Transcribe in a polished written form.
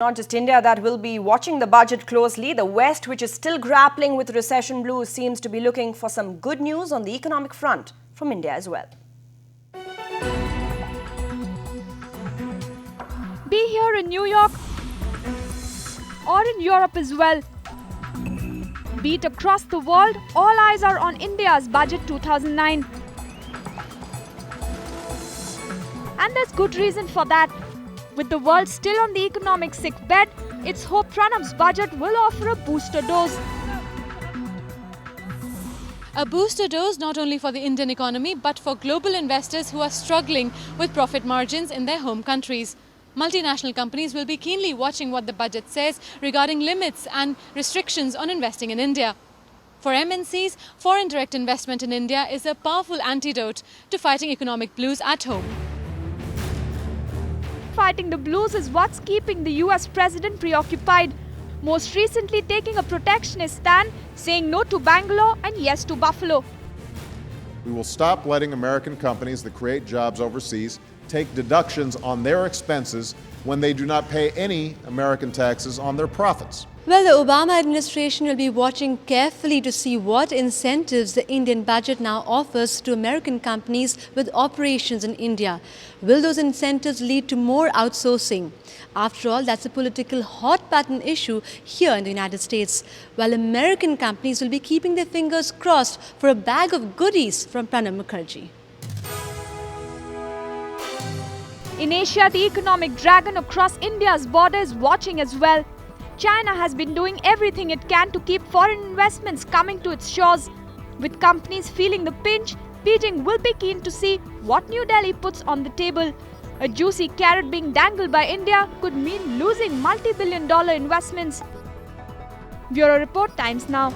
Not just India that will be watching the budget closely. The West, which is still grappling with recession blues, seems to be looking for some good news on the economic front from India as well. Be here in New York or in Europe as well. Be it across the world, all eyes are on India's Budget 2009. And there's good reason for that. With the world still on the economic sick bed, it's hoped Pranab's budget will offer a booster dose. A booster dose not only for the Indian economy but for global investors who are struggling with profit margins in their home countries. Multinational companies will be keenly watching what the budget says regarding limits and restrictions on investing in India. For MNCs, foreign direct investment in India is a powerful antidote to fighting economic blues at home. Fighting the blues is what's keeping the US president preoccupied. Most recently taking a protectionist stand, saying no to Bangalore and yes to Buffalo. We will stop letting American companies that create jobs overseas take deductions on their expenses when they do not pay any American taxes on their profits. Well, the Obama administration will be watching carefully to see what incentives the Indian budget now offers to American companies with operations in India. Will those incentives lead to more outsourcing? After all, that's a political hot-button issue here in the United States, while American companies will be keeping their fingers crossed for a bag of goodies from Pranab Mukherjee. In Asia, the economic dragon across India's border is watching as well. China has been doing everything it can to keep foreign investments coming to its shores. With companies feeling the pinch, Beijing will be keen to see what New Delhi puts on the table. A juicy carrot being dangled by India could mean losing multi-billion-dollar investments. Bureau Report, Times Now.